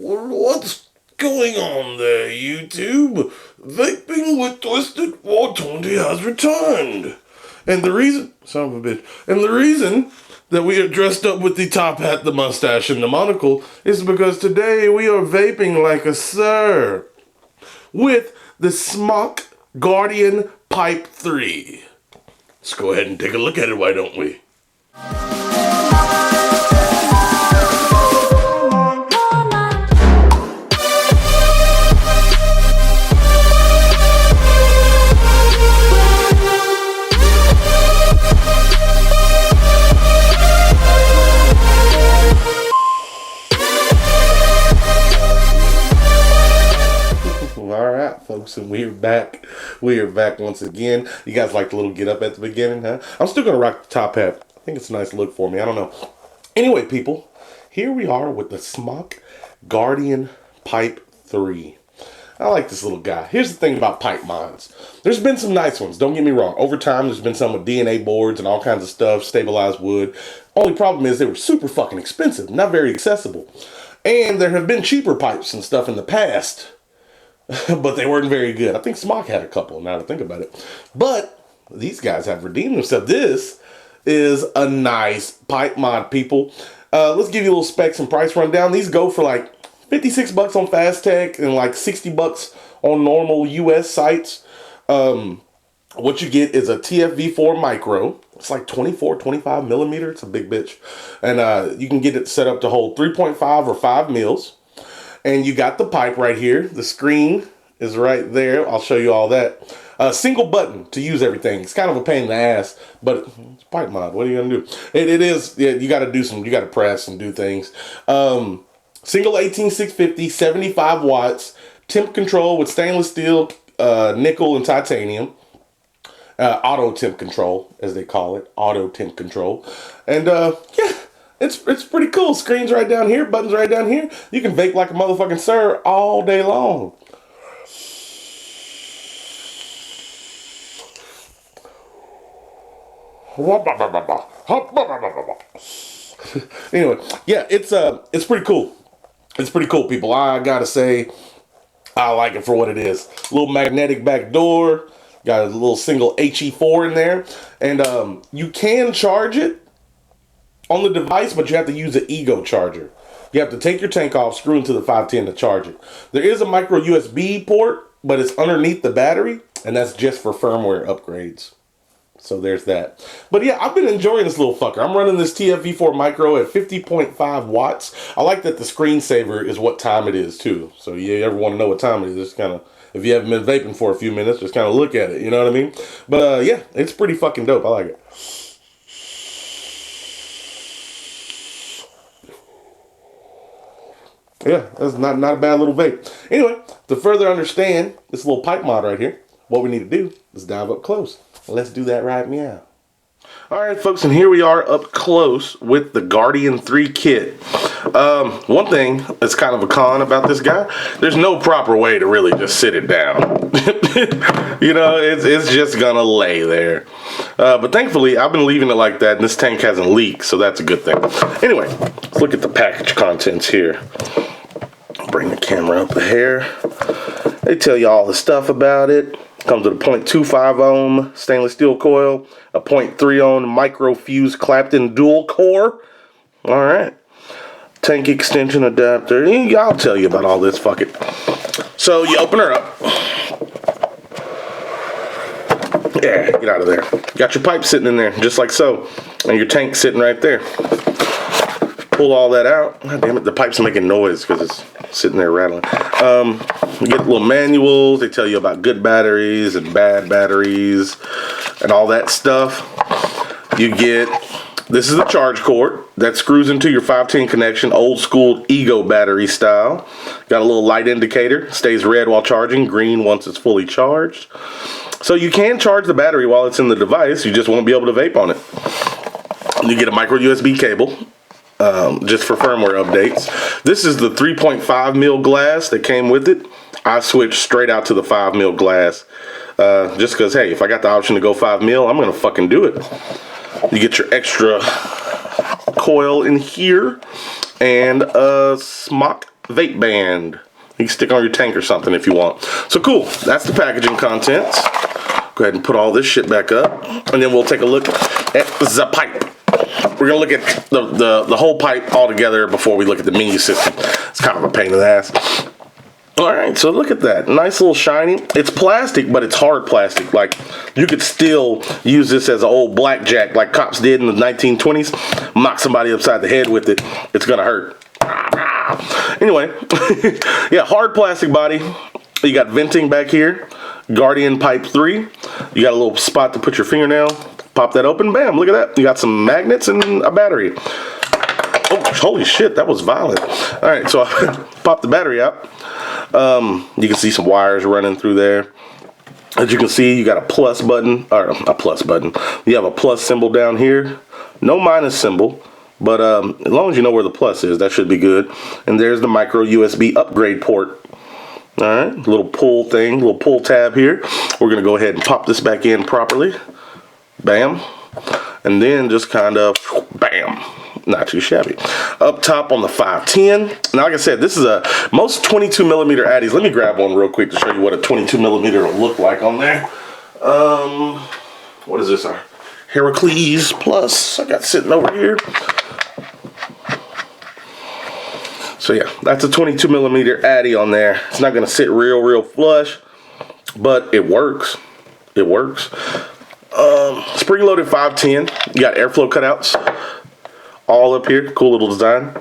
What's going on there, YouTube? Vaping with Twisted420 has returned. And the reason, son of a bitch, and the reason that we are dressed up with the top hat, the mustache, and the monocle is because today we are vaping like a sir with the Smok Guardian Pipe 3. Let's go ahead and take a look at it, why don't we? Alright, folks, and we are back. We are back once again. You guys like the little get up at the beginning, huh? I'm still going to rock the top hat. I think it's a nice look for me. I don't know. Anyway, people, here we are with the Smok Guardian Pipe 3. I like this little guy. Here's the thing about pipe mods. There's been some nice ones, don't get me wrong. Over time, there's been some with DNA boards and all kinds of stuff, stabilized wood. Only problem is they were super fucking expensive, not very accessible. And there have been cheaper pipes and stuff in the past, but they weren't very good. I think Smok had a couple, now to think about it. But these guys have redeemed themselves. This is a nice pipe mod, people. Let's give you a little specs and price rundown. These go for like 56 bucks on Fast Tech and like 60 bucks on normal US sites. What you get is a TFV4 micro. It's like 24, 25 millimeter. It's a big bitch. And you can get it set up to hold 3.5 or 5 mils. And you got the pipe right here. The screen is right there. I'll show you all that. Single button to use everything. It's kind of a pain in the ass, but it's pipe mod. What are you gonna do? It is. Yeah, you got to do some. You got to press and do things. Single 18650, 75 watts. Temp control with stainless steel, nickel, and titanium. Auto temp control, as they call it. Auto temp control. And yeah. It's pretty cool. Screen's right down here, buttons right down here. You can vape like a motherfucking sir all day long. Anyway, yeah, it's pretty cool. It's pretty cool, people. I gotta say, I like it for what it is. Little magnetic back door. Got a little single HE4 in there, and you can charge it on the device, but you have to use an ego charger. You have to take your tank off, screw into the 510 to charge it. There is a micro USB port, but it's underneath the battery, and that's just for firmware upgrades. So there's that. But yeah, I've been enjoying this little fucker. I'm running this TFV4 micro at 50.5 watts. I like that the screensaver is what time it is too. So you ever want to know what time it is, just kind of, if you haven't been vaping for a few minutes, just kind of look at it, you know what I mean? But yeah, it's pretty fucking dope. I like it. Yeah, that's not a bad little vape. Anyway, to further understand this little pipe mod right here, what we need to do is dive up close. Let's do that right now. Alright, folks, and here we are up close with the Guardian 3 kit. One thing that's kind of a con about this guy, there's no proper way to really just sit it down. You know, it's just gonna lay there. But thankfully, I've been leaving it like that, and this tank hasn't leaked, so that's a good thing. Anyway, let's look at the package contents here. Bring the camera up here. They tell you all the stuff about it. Comes with a 0.25 ohm stainless steel coil, a 0.3 ohm micro fuse Clapton dual core. All right. Tank extension adapter. I'll tell you about all this. Fuck it. So you open her up. Yeah, get out of there. Got your pipe sitting in there, just like so. And your tank sitting right there. Pull all that out. God damn it, the pipe's making noise because it's sitting there rattling. You get little manuals. They tell you about good batteries and bad batteries and all that stuff. You get, this is a charge cord that screws into your 510 connection, old school Ego battery style. Got a little light indicator. Stays red while charging, green once it's fully charged. So you can charge the battery while it's in the device. You just won't be able to vape on it. You get a micro USB cable. Just for firmware updates. This is the 3.5 mil glass that came with it. I switched straight out to the 5 mil glass. Just because, hey, if I got the option to go 5 mil, I'm going to fucking do it. You get your extra coil in here and a Smok vape band. You can stick on your tank or something if you want. So cool. That's the packaging contents. Go ahead and put all this shit back up, and then we'll take a look at the pipe. We're gonna look at the whole pipe all together before we look at the menu system. It's kind of a pain in the ass. All right, so look at that. Nice little shiny. It's plastic, but it's hard plastic. Like, you could still use this as an old blackjack like cops did in the 1920s. Knock somebody upside the head with it. It's gonna hurt. Anyway, yeah, hard plastic body. You got venting back here. Guardian pipe 3. You got a little spot to put your fingernail. Pop that open. Bam, look at that. You got some magnets and a battery. Oh, holy shit, that was violent. All right, so I popped the battery out. You can see some wires running through there. As you can see, you got a plus button, or a plus button. You have a plus symbol down here. No minus symbol, but as long as you know where the plus is, that should be good. And there's the micro USB upgrade port. All right, little pull thing, little pull tab here. We're gonna go ahead and pop this back in properly. Bam. And then just kind of, bam. Not too shabby. Up top on the 510. Now, like I said, this is most 22 millimeter Addies. Let me grab one real quick to show you what a 22 millimeter will look like on there. What is this? Our Heracles Plus. I got sitting over here. So yeah, that's a 22 millimeter Addy on there. It's not gonna sit real flush, but it works. It works. Spring-loaded 510. You got airflow cutouts all up here. Cool little design.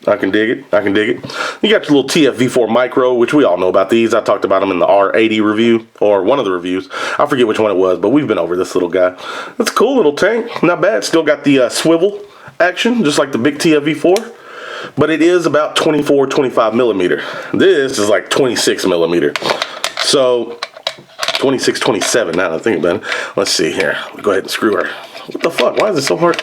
I can dig it. I can dig it. You got your little TFV4 Micro, which we all know about these. I talked about them in the R80 review, or one of the reviews. I forget which one it was, but we've been over this little guy. It's a cool little tank. Not bad. Still got the swivel action, just like the big TFV4. But it is about 24, 25 millimeter. This is like 26 millimeter. So 26, 27 now that I think about it. Let's see here. Go ahead and screw her. What the fuck? Why is it so hard?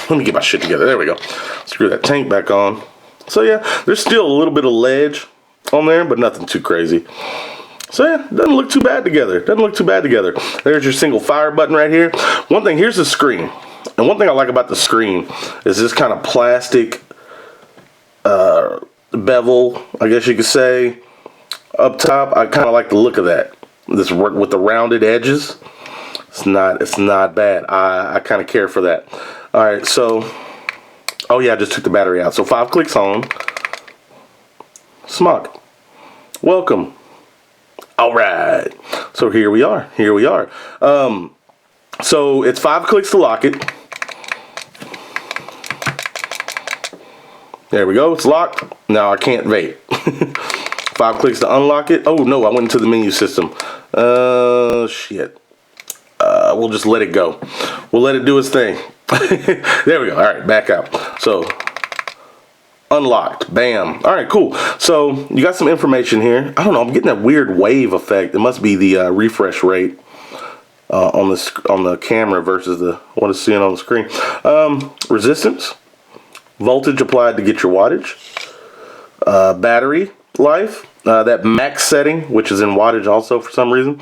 Let me get my shit together. There we go. Screw that tank back on. So yeah, there's still a little bit of ledge on there, but nothing too crazy. So yeah, doesn't look too bad together. Doesn't look too bad together. There's your single fire button right here. One thing, here's the screen. And one thing I like about the screen is this kind of plastic bevel, I guess you could say, up top. I kind of like the look of that. This with the rounded edges. It's not bad. I kind of care for that. All right, so, oh yeah, I just took the battery out. So 5 clicks on. Smok, welcome. All right, so here we are. Here we are. So it's 5 clicks to lock it. There we go. It's locked. Now I can't vape. 5 clicks to unlock it. Oh no, I went into the menu system. Shit. We'll just let it go. We'll let it do its thing. There we go. All right, back out. So, unlocked. Bam. All right, cool. So, you got some information here. I don't know. I'm getting that weird wave effect. It must be the refresh rate on the camera versus what it's seeing on the screen. Resistance. Voltage applied to get your wattage. Battery life. That max setting, which is in wattage also for some reason.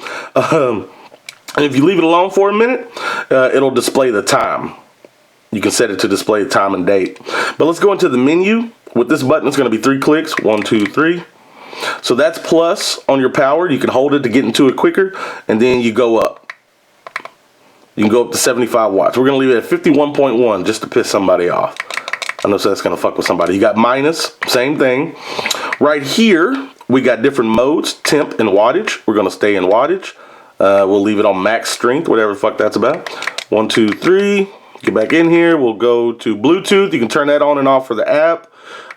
And if you leave it alone for a minute, it'll display the time. You can set it to display the time and date. But let's go into the menu. With this button, it's going to be 3 clicks. 1, 2, 3. So that's plus on your power. You can hold it to get into it quicker. And then you go up. You can go up to 75 watts. We're going to leave it at 51.1 just to piss somebody off. I know that's going to fuck with somebody. You got minus, same thing. Right here, we got different modes, temp and wattage. We're going to stay in wattage. We'll leave it on max strength, whatever the fuck that's about. 1, 2, 3. Get back in here. We'll go to Bluetooth. You can turn that on and off for the app.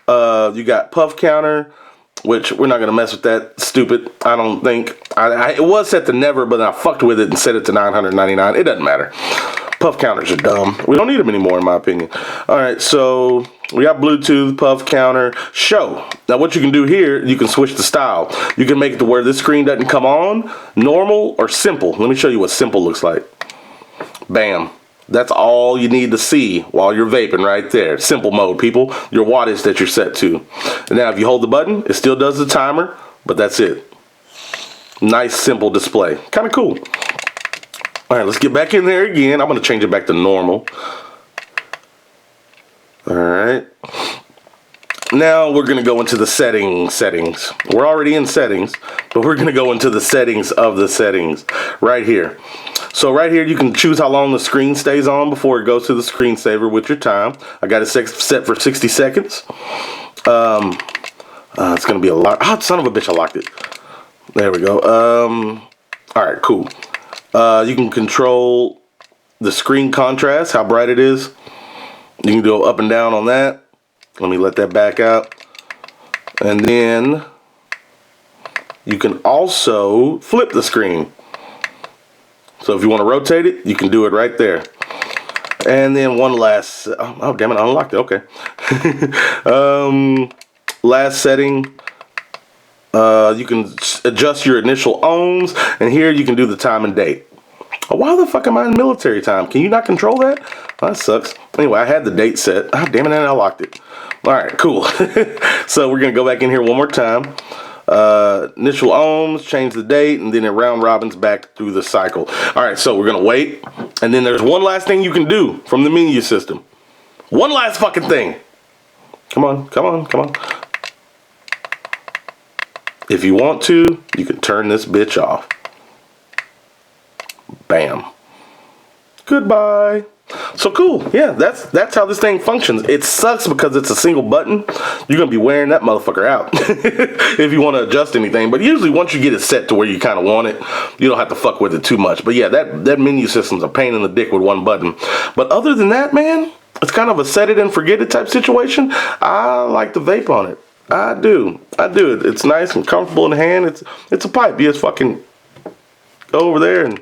You got puff counter, which we're not going to mess with that. Stupid. I don't think. It was set to never, but I fucked with it and set it to 999. It doesn't matter. Puff counters are dumb. We don't need them anymore, in my opinion. All right, so we got Bluetooth, puff counter, show. Now what you can do here, you can switch the style. You can make it to where this screen doesn't come on, normal or simple. Let me show you what simple looks like. Bam. That's all you need to see while you're vaping right there. Simple mode, people. Your wattage that you're set to. And now if you hold the button, it still does the timer, but that's it. Nice, simple display. Kind of cool. All right, let's get back in there again. I'm going to change it back to normal. All right. Now we're going to go into the settings. We're already in settings, but we're going to go into the settings of the settings right here. So right here, you can choose how long the screen stays on before it goes to the screensaver with your time. I got it set for 60 seconds. It's going to be a lot. Oh, son of a bitch, I locked it. There we go. All right, cool. You can control the screen contrast, how bright it is. You can go up and down on that. Let me let that back out. And then you can also flip the screen. So if you want to rotate it, you can do it right there. And then one last, oh damn it, I unlocked it, okay. Last setting, you can adjust your initial ohms, and here you can do the time and date. Oh, why the fuck am I in military time? Can you not control that? Oh, that sucks. Anyway, I had the date set. Oh, damn it, and I locked it. All right, cool. So we're going to go back in here one more time. Initial ohms, change the date, and then it round robins back through the cycle. All right, so we're going to wait. And then there's one last thing you can do from the menu system. One last fucking thing. Come on, come on, come on. If you want to, you can turn this bitch off. Bam. Goodbye. So cool. Yeah, that's how this thing functions. It sucks because it's a single button. You're going to be wearing that motherfucker out if you want to adjust anything. But usually once you get it set to where you kind of want it, you don't have to fuck with it too much. But yeah, that menu system's a pain in the dick with one button. But other than that, man, it's kind of a set it and forget it type situation. I like the vape on it. I do. It's nice and comfortable in the hand. It's a pipe. You just fucking go over there, and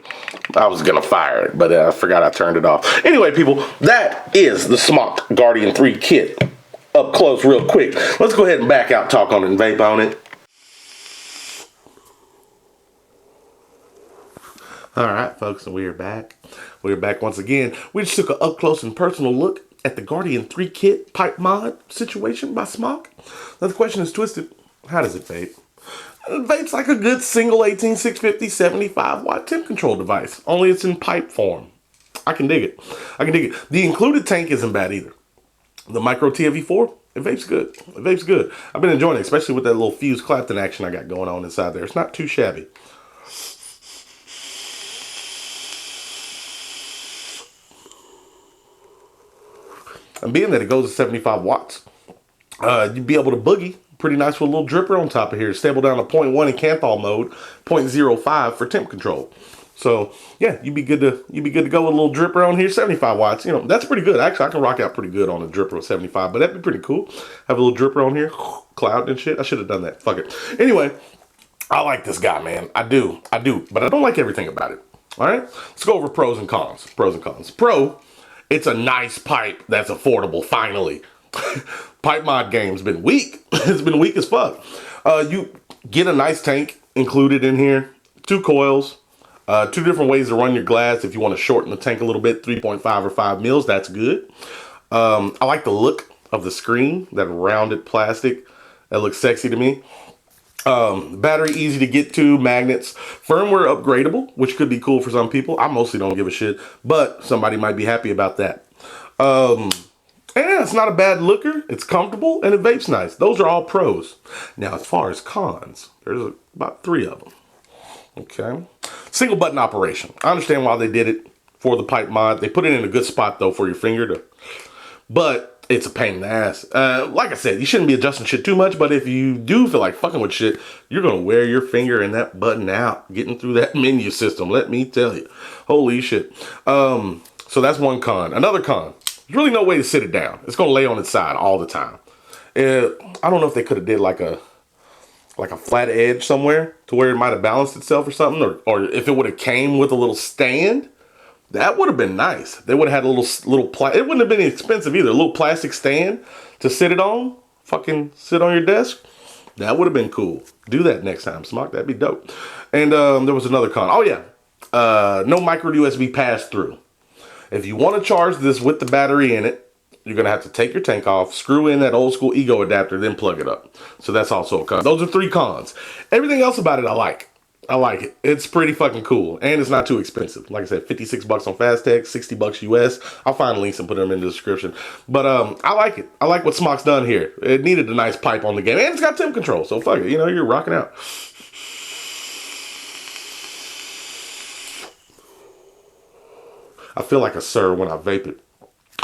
I was gonna fire it, but I forgot I turned it off. Anyway, people, that is the Smok Guardian 3 kit. Up close real quick. Let's go ahead and back out, talk on it, and vape on it. Alright, folks, and we are back. We are back once again. We just took an up close and personal look at the Guardian 3 kit pipe mod situation by Smok. Now the question is, Twisted, how does it vape? Vape's like a good single 18650 75 watt temp control device, only it's in pipe form. I can dig it. The included tank isn't bad either. The micro TFE4, it vapes good. I've been enjoying it, especially with that little fuse Clapton action I got going on inside there. It's not too shabby. And being that it goes to 75 watts, you'd be able to boogie pretty nice with a little dripper on top of here. Stable down to 0.1 in Canthal mode, 0.05 for temp control. So yeah, you'd be good to go with a little dripper on here, 75 watts. You know, that's pretty good. Actually, I can rock out pretty good on a dripper with 75, but that'd be pretty cool. Have a little dripper on here, cloud and shit. I should have done that. Fuck it. Anyway, I like this guy, man. I do, but I don't like everything about it. All right, let's go over pros and cons. Pro, it's a nice pipe that's affordable, finally. Pipe mod game's been weak. It's been weak as fuck. You get a nice tank included in here, 2 coils, 2 different ways to run your glass. If you want to shorten the tank a little bit, 3.5 or 5 mils, that's good. I like the look of the screen, that rounded plastic. That looks sexy to me. Battery easy to get to, magnets, firmware upgradable, which could be cool for some people. I mostly don't give a shit, but somebody might be happy about that. And it's not a bad looker, it's comfortable, and it vapes nice. Those are all pros. Now, as far as cons, there's about 3 of them. Okay. Single button operation. I understand why they did it for the pipe mod. They put it in a good spot, though, for your finger to... But it's a pain in the ass. Like I said, you shouldn't be adjusting shit too much, but if you do feel like fucking with shit, you're going to wear your finger and that button out, getting through that menu system, let me tell you. Holy shit. So that's one con. Another con. There's really no way to sit it down. It's going to lay on its side all the time. I don't know if they could have did like a flat edge somewhere to where it might have balanced itself or something, or if it would have came with a little stand, that would have been nice. They would have had a little it wouldn't have been expensive either. A little plastic stand to sit it on, fucking sit on your desk. That would have been cool. Do that next time, Smok. That'd be dope. And there was another con. Oh yeah, no micro USB pass through. If you want to charge this with the battery in it, you're going to have to take your tank off, screw in that old school ego adapter, then plug it up. So that's also a con. Those are 3 cons. Everything else about it I like. I like it. It's pretty fucking cool. And it's not too expensive. Like I said, 56 bucks on Fastech, 60 bucks US. I'll find links and put them in the description. But I like it. I like what Smok's done here. It needed a nice pipe on the game. And it's got temp control. So fuck it. You know, you're rocking out. I feel like a sir when I vape it.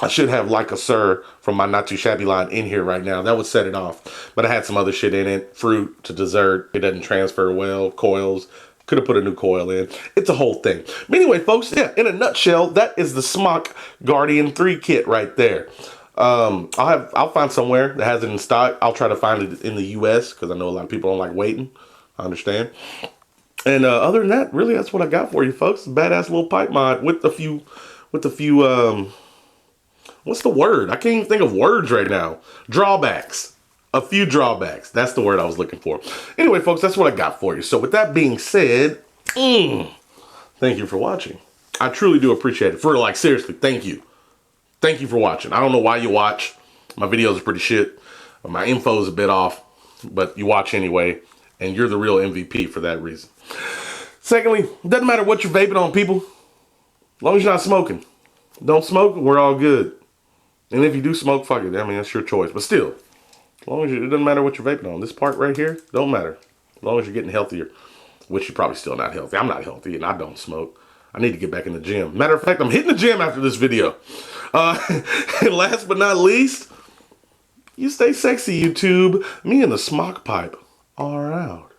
I should have like a sir from my Not Too Shabby line in here right now. That would set it off. But I had some other shit in it. Fruit to dessert. It doesn't transfer well. Coils. Could have put a new coil in. It's a whole thing. But anyway, folks, yeah, in a nutshell, that is the Smok Guardian 3 kit right there. I'll find somewhere that has it in stock. I'll try to find it in the US because I know a lot of people don't like waiting. I understand. And other than that, really, that's what I got for you, folks. Badass little pipe mod with a few, what's the word? I can't even think of words right now. Drawbacks. A few drawbacks. That's the word I was looking for. Anyway, folks, that's what I got for you. So with that being said, thank you for watching. I truly do appreciate it. For like, seriously, thank you. Thank you for watching. I don't know why you watch. My videos are pretty shit. My info is a bit off, but you watch anyway, and you're the real MVP for that reason. Secondly, it doesn't matter what you're vaping on, people. As long as you're not smoking. Don't smoke, we're all good. And if you do smoke, fuck it. I mean, that's your choice. But still, as long as it doesn't matter what you're vaping on. This part right here, don't matter. As long as you're getting healthier, which you're probably still not healthy. I'm not healthy, and I don't smoke. I need to get back in the gym. Matter of fact, I'm hitting the gym after this video. And last but not least, you stay sexy, YouTube. Me and the Smok pipe are out.